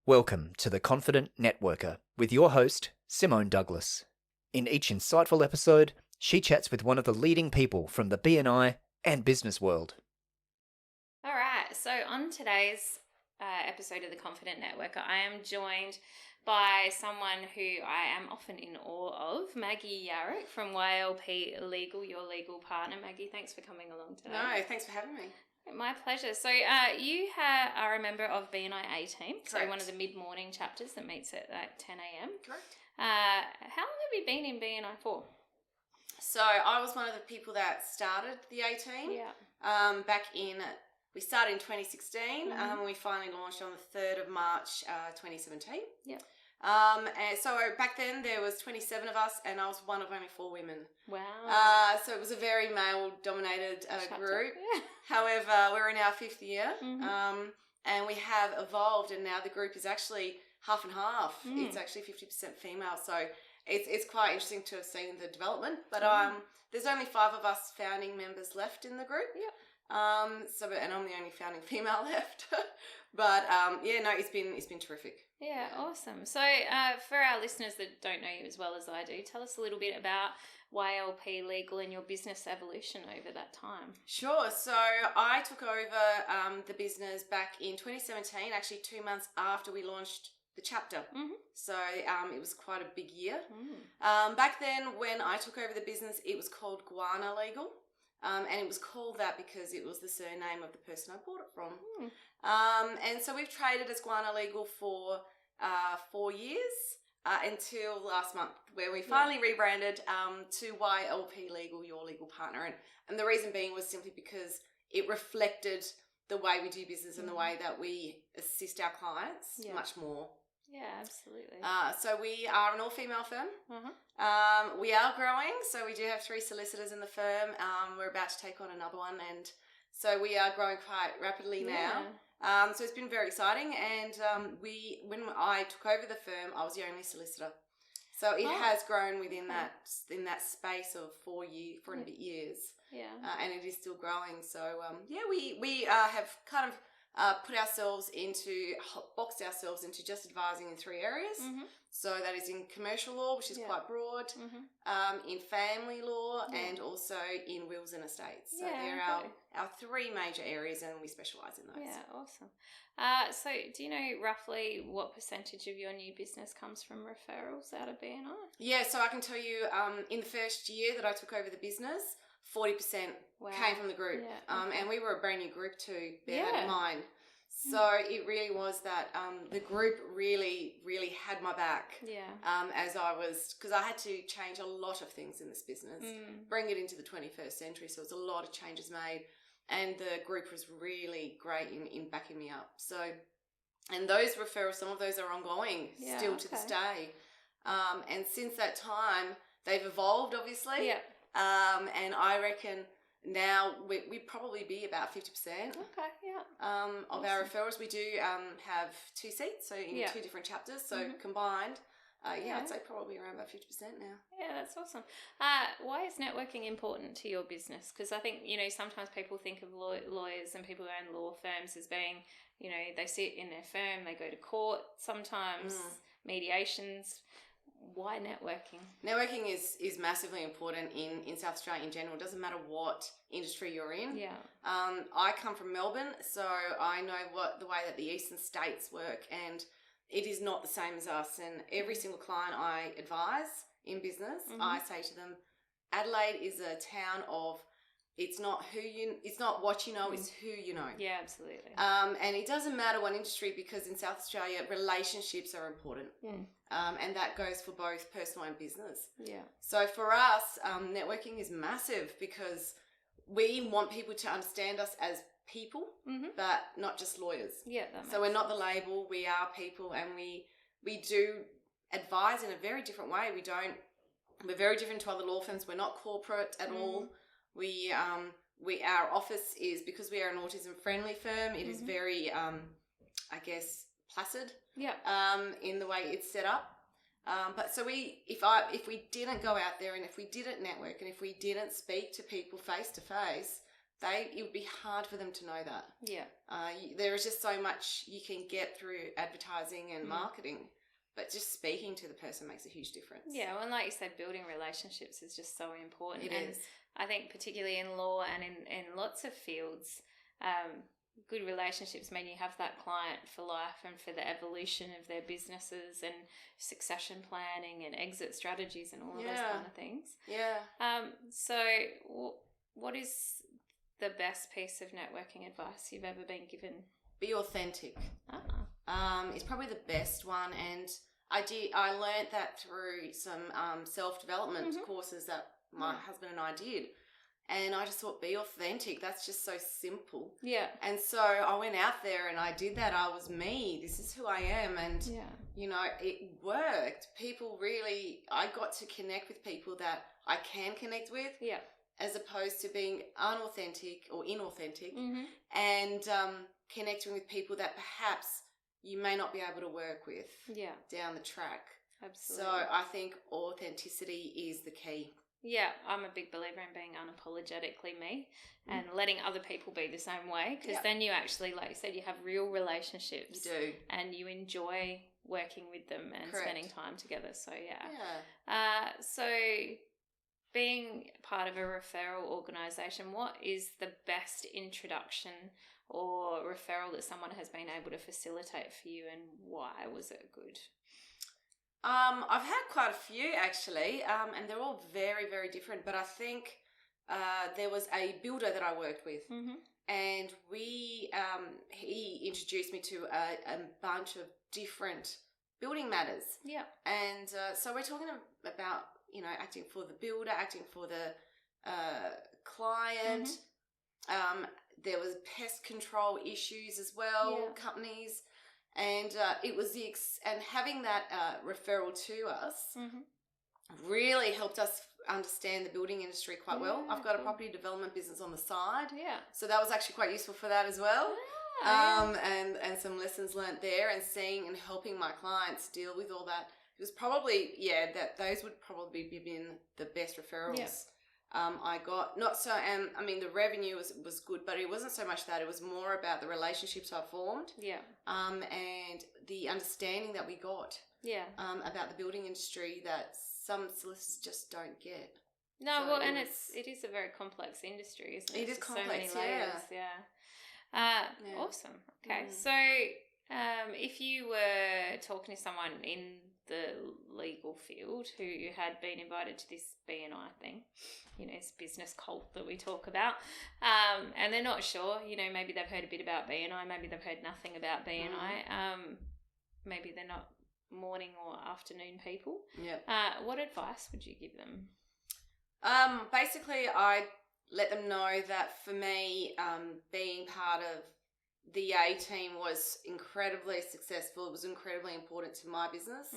Welcome to The Confident Networker with your host, Simone Douglas. In each insightful episode, she chats with one of the leading people from the BNI and business world. All right, so on today's episode of The Confident Networker, I am joined by someone who I am often in awe of, Maggie Yarrick from YLP Legal, your legal partner. Maggie, thanks for coming along today. No, thanks for having me. My pleasure. So you are a member of BNI A-Team, so one of the mid-morning chapters that meets at 10 a.m. Correct. How long have you been in BNI for? So I was one of the people that started the A-Team. Yeah. We started in 2016 Mm-hmm. and we finally launched on the 3rd of March 2017. Yeah. And so back then there was 27 of us and I was one of only 4 women. Wow. So it was a very male-dominated Chapter. group. Yeah. However, we're in our 5th year Mm-hmm. and we have evolved and now the group is actually half and half. Mm. It's actually 50% female. So it's quite interesting to have seen the development. But there's only 5 of us founding members left in the group. Yep. And I'm the only founding female left. But it's been terrific. Yeah, awesome. So for our listeners that don't know you as well as I do, tell us a little bit about YLP Legal and your business evolution over that time. Sure. So I took over the business back in 2017, actually 2 months after we launched the chapter. Mm-hmm. So it was quite a big year. Mm. Back then when I took over the business, it was called Guana Legal. And it was called that because it was the surname of the person I bought it from. Mm. And so we've traded as Guana Legal for 4 years until last month, where we finally rebranded to YLP Legal, your legal partner. And the reason being was simply because it reflected the way we do business and the way that we assist our clients much more. Yeah, absolutely. So we are an all-female firm. Uh-huh. We are growing, so we do have 3 solicitors in the firm. We're about to take on another one, and so we are growing quite rapidly now. So it's been very exciting, and when I took over the firm, I was the only solicitor. So it has grown within that space of 4 and a bit years. Yeah. And it is still growing. So we have kind of boxed ourselves into just advising in 3 areas. Mm-hmm. So that is in commercial law, which is quite broad, Mm-hmm. In family law, and also in wills and estates. So they're our 3 major areas, and we specialise in those. Yeah, awesome. So do you know roughly what percentage of your new business comes from referrals out of BNI? Yeah, so I can tell you in the first year that I took over the business, 40% came from the group. Yeah, And we were a brand new group too, bear that in mind. So it really was that the group really, really had my back. Yeah. Because I had to change a lot of things in this business, bring it into the 21st century. So it was a lot of changes made, and the group was really great in backing me up. So, and those referrals, some of those are ongoing still to this day. And since that time, they've evolved, obviously. Yeah. And I reckon now we'd probably be about 50%. Okay, yeah. Of our referrals. We do have 2 seats, so in 2 different chapters. So combined, I'd say probably around about 50% now. Yeah, that's awesome. Why is networking important to your business? Because I think, sometimes people think of lawyers and people who own law firms as being, they sit in their firm, they go to court sometimes, mediations. Why networking? Networking is massively important in South Australia in general. It doesn't matter what industry you're in. Yeah. I come from Melbourne, so I know the way that the eastern states work, and it is not the same as us. And every single client I advise in business, I say to them, Adelaide is a town of it's not what you know, it's who you know. Yeah, absolutely. And it doesn't matter what industry, because in South Australia, relationships are important. And that goes for both personal and business. Yeah. So for us, networking is massive because we want people to understand us as people, but not just lawyers. Yeah. So we're not the label, we are people, and we do advise in a very different way. We're very different to other law firms. We're not corporate at all. Our office is, because we are an autism friendly firm, it is very, placid. Yeah. In the way it's set up. But so if we didn't go out there and if we didn't network and if we didn't speak to people face to face, it would be hard for them to know that. Yeah. There is just so much you can get through advertising and marketing, but just speaking to the person makes a huge difference. Yeah, well, and like you said, building relationships is just so important. It is. I think particularly in law and in lots of fields, good relationships mean you have that client for life and for the evolution of their businesses and succession planning and exit strategies and all of those kind of things. Yeah. So what is the best piece of networking advice you've ever been given? Be authentic. It's probably the best one, and I learned that through some self-development courses that my husband and I did. And I just thought, be authentic. That's just so simple. Yeah. And so I went out there and I did that. I was me. This is who I am. And, you know, it worked. I got to connect with people that I can connect with. Yeah. As opposed to being unauthentic or inauthentic and connecting with people that perhaps you may not be able to work with down the track. Absolutely. So I think authenticity is the key. Yeah, I'm a big believer in being unapologetically me and letting other people be the same way, because then you actually, like you said, you have real relationships. You do. And you enjoy working with them and spending time together. So, so being part of a referral organisation, what is the best introduction or referral that someone has been able to facilitate for you, and why was it good? I've had quite a few actually, and they're all very, very different. But I think there was a builder that I worked with, and he introduced me to a bunch of different building matters. Yeah. And so we're talking about, you know, acting for the builder, acting for the client. There was pest control issues as well, companies. And it was and having that referral to us really helped us understand the building industry quite well. I've got a property development business on the side. Yeah. So that was actually quite useful for that as well. And some lessons learnt there, and seeing and helping my clients deal with all that. It was probably, that those would probably be been the best referrals. Yeah. I got. Not so, and I mean the revenue was good, but it wasn't so much that. It was more about the relationships I formed. Yeah. And the understanding that we got. Yeah. About the building industry that some solicitors just don't get. No, So well, and it is a very complex industry, isn't it? It is complex, so many layers. Yeah. Awesome. Okay, so if you were talking to someone in the legal field who had been invited to this BNI thing, you know, this business cult that we talk about, and they're not sure, you know, maybe they've heard a bit about BNI, maybe they've heard nothing about BNI, maybe they're not morning or afternoon people. What advice would you give them? Basically, I let them know that for me, being part of the A team was incredibly successful. It was incredibly important to my business.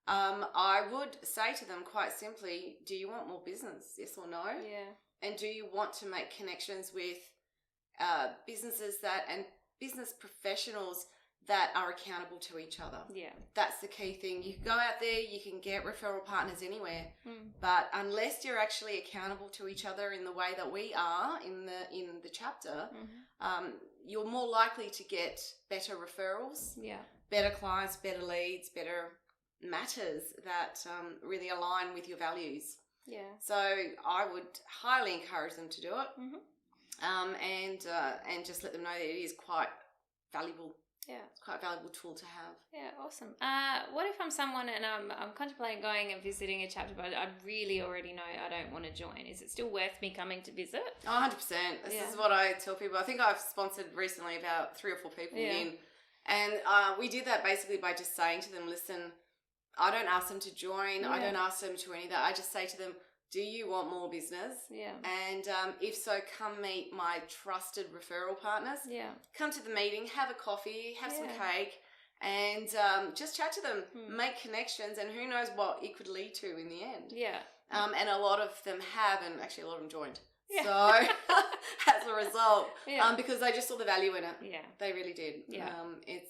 I would say to them quite simply, do you want more business? Yes or no? Yeah. And do you want to make connections with businesses and business professionals that are accountable to each other? Yeah. That's the key thing. You can go out there, you can get referral partners anywhere, but unless you're actually accountable to each other in the way that we are in the chapter, you're more likely to get better referrals, better clients, better leads, better matters that really align with your values. Yeah. So I would highly encourage them to do it, and just let them know that it is quite valuable. Yeah, it's quite a valuable tool to have. Yeah, awesome. What if I'm someone and I'm contemplating going and visiting a chapter, but I really already know I don't want to join? Is it still worth me coming to visit? 100%. This is what I tell people. I think I've sponsored recently about 3 or 4 people in, and we did that basically by just saying to them, listen, I don't ask them to join. I don't ask them to any of that. I just say to them, do you want more business? Yeah. And if so, come meet my trusted referral partners. Yeah. Come to the meeting, have a coffee, have some cake, and just chat to them, make connections, and who knows what it could lead to in the end. Yeah. And a lot of them have, and actually a lot of them joined. Yeah. So as a result, because they just saw the value in it. Yeah. They really did. Yeah.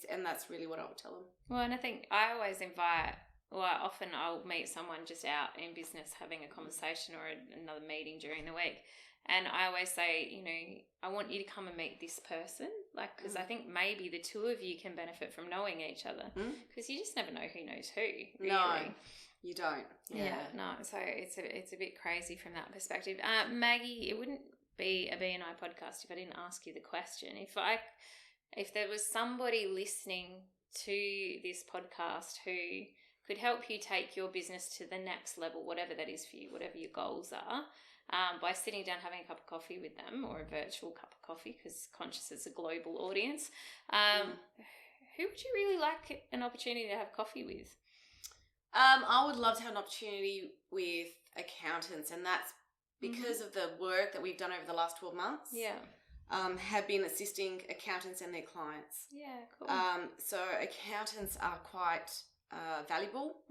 And that's really what I would tell them. Well, and I think I always invite. Well, often I'll meet someone just out in business having a conversation or another meeting during the week, And I always say, you know, I want you to come and meet this person, like, because I think maybe the two of you can benefit from knowing each other, because you just never know who knows who. Really. No, you don't. Yeah. No. So it's a bit crazy from that perspective. Maggie, it wouldn't be a BNI podcast if I didn't ask you the question. If there was somebody listening to this podcast who could help you take your business to the next level, whatever that is for you, whatever your goals are, by sitting down having a cup of coffee with them, or a virtual cup of coffee, because Conscious is a global audience, who would you really like an opportunity to have coffee with? I would love to have an opportunity with accountants, and that's because of the work that we've done over the last 12 months. Yeah. Have been assisting accountants and their clients. Yeah, cool. So accountants are quite valuable,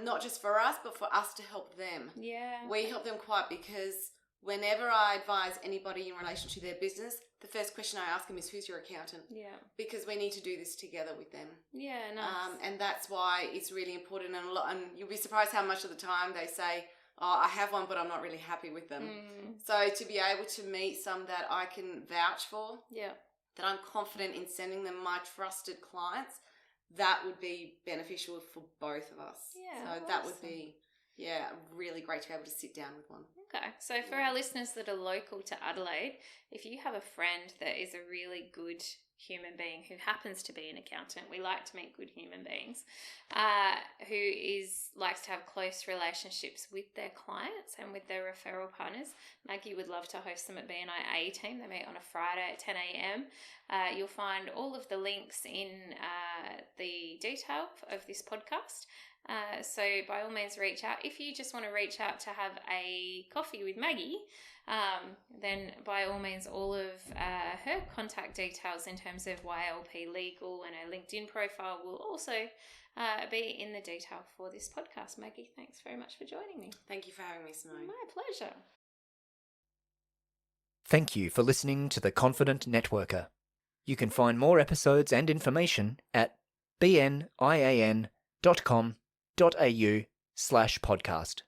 not just for us, but for us to help them. Yeah. We help them quite, because whenever I advise anybody in relation to their business, the first question I ask them is, who's your accountant? Yeah. Because we need to do this together with them. Yeah, nice. And that's why it's really important. And you'll be surprised how much of the time they say, oh, I have one, but I'm not really happy with them. So to be able to meet some that I can vouch for, that I'm confident in sending them my trusted clients, that would be beneficial for both of us. Yeah, so that would be, really great to be able to sit down with one. Okay, so for our listeners that are local to Adelaide, if you have a friend that is a really good human being who happens to be an accountant, we like to meet good human beings, who likes to have close relationships with their clients and with their referral partners, Maggie would love to host them at BNI A Team. They meet on a Friday at 10 a.m. You'll find all of the links in the detail of this podcast. So by all means reach out. If you just want to reach out to have a coffee with Maggie, then by all means all of her contact details in terms of YLP Legal and her LinkedIn profile will also be in the detail for this podcast. Maggie, thanks very much for joining me. Thank you for having me, Simone. My pleasure. Thank you for listening to The Confident Networker. You can find more episodes and information at bnian.com.au/podcast.